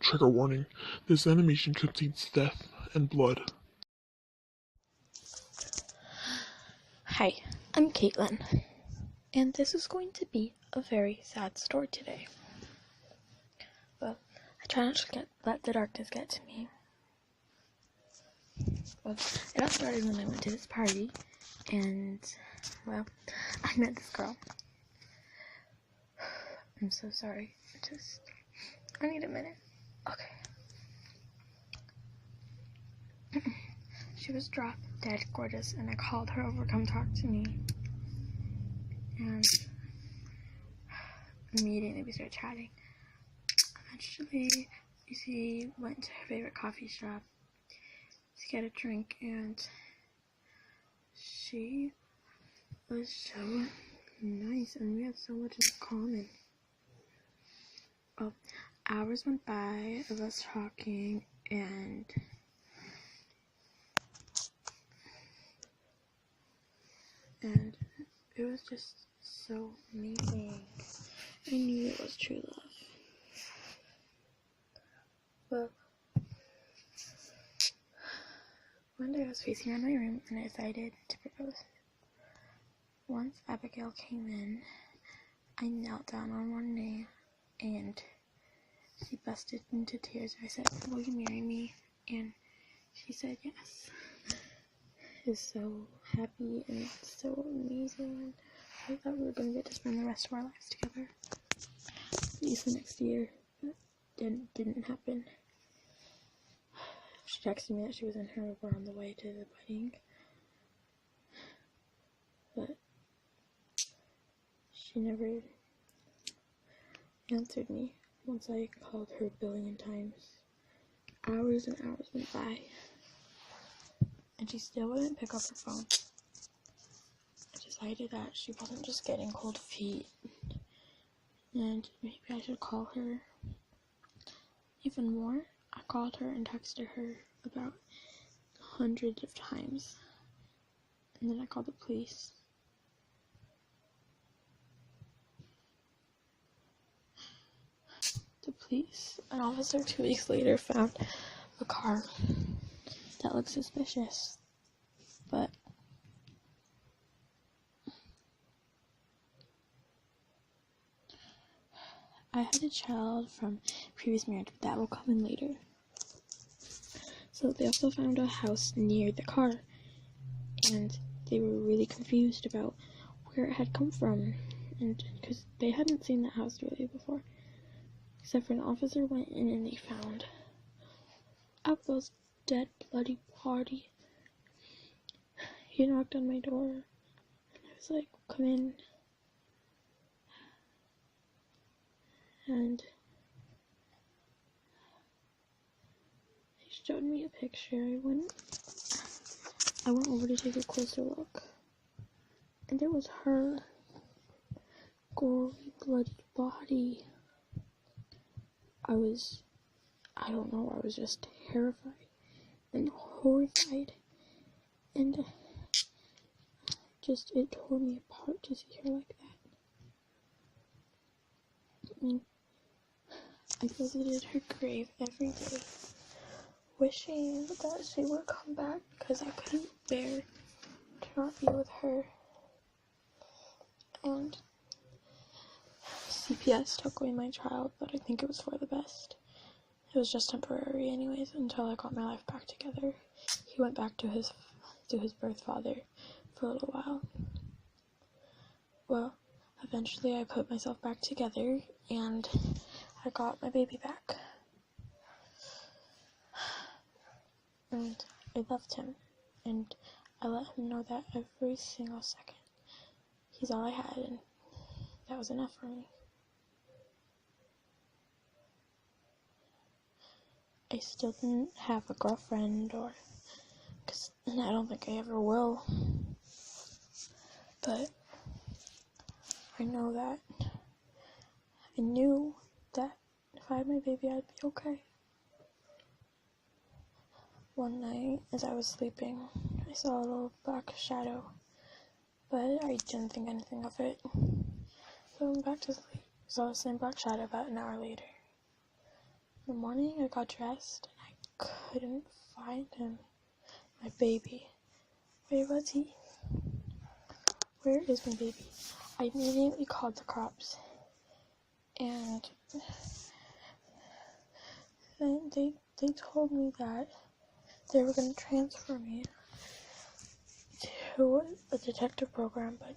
Trigger warning. This animation contains death and blood. Hi, I'm Caitlin, and this is going to be a very sad story today. Well, I try not to let the darkness get to me. Well, it all started when I went to this party, and, well, I met this girl. I'm so sorry. I need a minute. Okay. She was drop dead gorgeous, and I called her over, come talk to me. And immediately we started chatting. Eventually, we went to her favorite coffee shop to get a drink, and she was so nice, and we had so much in common. Well, hours went by of us talking, and it was just so amazing. I knew it was true love. Well, one day I was facing around my room and I decided to propose. Once Abigail came in, I knelt down on one knee and she busted into tears. I said, "Will you marry me?" And she said yes. I was so happy and so amazing. I thought we were going to get to spend the rest of our lives together. At least the next year. But didn't happen. She texted me that she was in her Uber on the way to the wedding. But she never answered me once I called her a billion times. Hours and hours went by, and she still wouldn't pick up her phone. I decided that she wasn't just getting cold feet, and maybe I should call her even more. I called her and texted her about hundreds of times, and then I called the police. An officer 2 weeks later found a car that looked suspicious, but I had a child from previous marriage, but that will come in later. So they also found a house near the car, and they were really confused about where it had come from, and because they hadn't seen that house really before. Except for an officer went in and they found Abigail's dead, bloody body. He knocked on my door, and I was like, "Come in." And he showed me a picture. I went over to take a closer look, and it was her gory, bloody body. I was just terrified and horrified, and it tore me apart to see her like that. And I visited her grave every day, wishing that she would come back, because I couldn't bear to not be with her. And CPS took away my child, but I think it was for the best. It was just temporary anyways, until I got my life back together. He went back to his birth father for a little while. Well, eventually I put myself back together, and I got my baby back. And I loved him, and I let him know that every single second. He's all I had, and that was enough for me. I still didn't have a girlfriend, and I don't think I ever will. But I knew that if I had my baby, I'd be okay. One night, as I was sleeping, I saw a little black shadow, but I didn't think anything of it. So I went back to sleep. Saw the same black shadow about an hour later. In the morning, I got dressed, and I couldn't find him. My baby. Where was he? Where is my baby? I immediately called the cops, and then they told me that they were going to transfer me to a detective program, but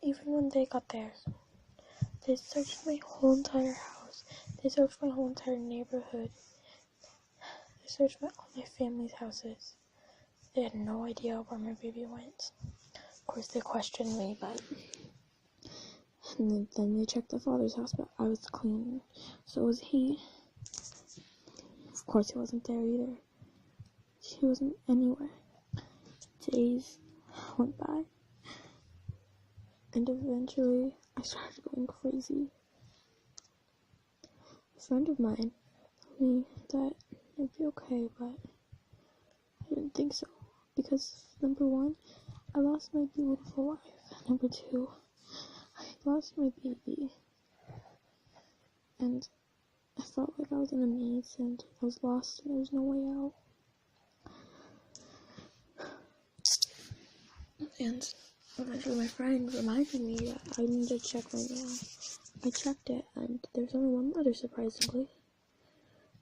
even when they got there, they searched my whole entire house. They searched my whole entire neighborhood. They searched all my family's houses. They had no idea where my baby went. Of course, they questioned me, but... And then they checked the father's house, but I was clean. So was he. Of course, he wasn't there either. He wasn't anywhere. Days went by. And eventually, I started going crazy. A friend of mine told me that it'd be okay, but I didn't think so. Because, number one, I lost my beautiful wife. Number two, I lost my baby. And I felt like I was in a maze and I was lost and there was no way out. And eventually my friend reminded me that I needed to check my mail. I checked it and there's only one letter, surprisingly.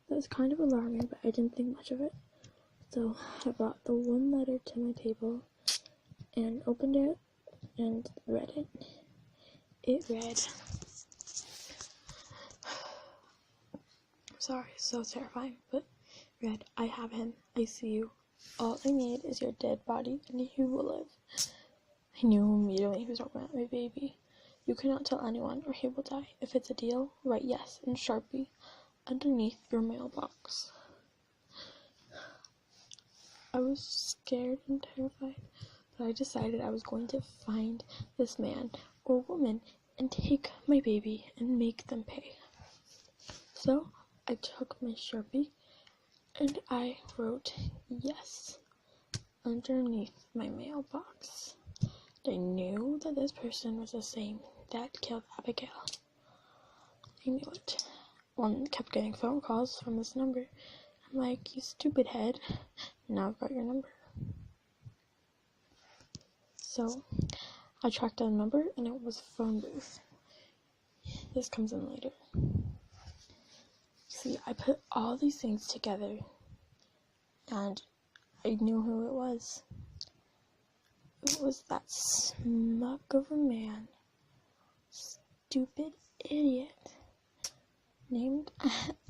That was kind of alarming, but I didn't think much of it. So I brought the one letter to my table and opened it and read it. It read, sorry, so terrifying, but read, I have him, I see you. All I need is your dead body and you will live. I knew immediately he was talking about my baby. You cannot tell anyone or he will die. If it's a deal, write yes in Sharpie underneath your mailbox. I was scared and terrified, but I decided I was going to find this man or woman and take my baby and make them pay. So I took my Sharpie and I wrote yes underneath my mailbox. I knew that this person was the same that killed Abigail. I knew it. One kept getting phone calls from this number. I'm like, you stupid head. Now I've got your number. So I tracked down the number and it was a phone booth. This comes in later. See, I put all these things together and I knew who it was. It was that smug of a man, stupid idiot, named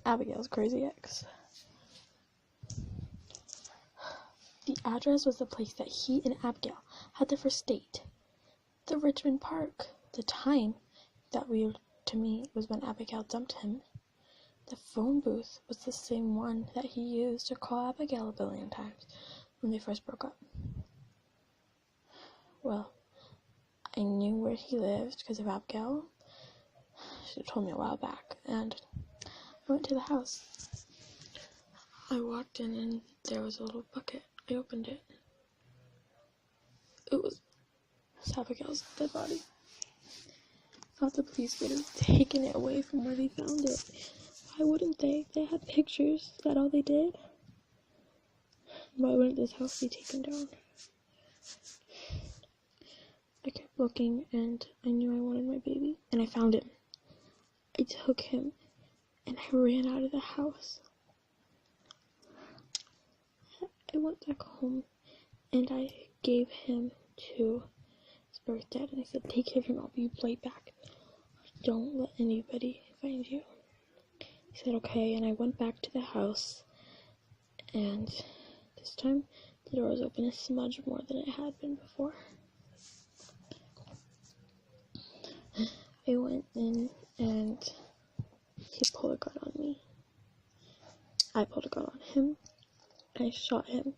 Abigail's crazy ex. The address was the place that he and Abigail had their first date, the Richmond Park. The time, that weird to me, was when Abigail dumped him. The phone booth was the same one that he used to call Abigail a billion times when they first broke up. Well, I knew where he lived because of Abigail. She told me a while back, and I went to the house. I walked in and there was a little bucket. I opened it. It was Abigail's dead body. I thought the police would have taken it away from where they found it. Why wouldn't they? They had pictures. Is that all they did? Why wouldn't this house be taken down? I kept looking and I knew I wanted my baby. And I found him. I took him and I ran out of the house. I went back home and I gave him to his birth dad and I said, take care of him, I'll be right back. Don't let anybody find you. He said okay, and I went back to the house and this time the door was open a smudge more than it had been before. I went in and he pulled a gun on me. I pulled a gun on him. I shot him.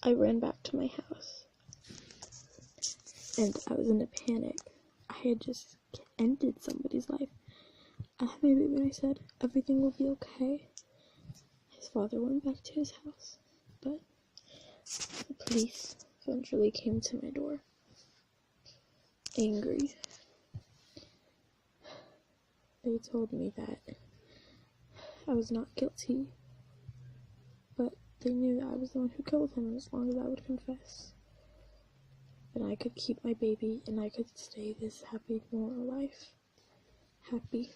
I ran back to my house. And I was in a panic. I had just ended somebody's life. I had my baby and I said, everything will be okay. His father went back to his house. But the police eventually came to my door. Angry. They told me that I was not guilty, but they knew that I was the one who killed him, as long as I would confess. And I could keep my baby, and I could stay this happy, normal life. Happy.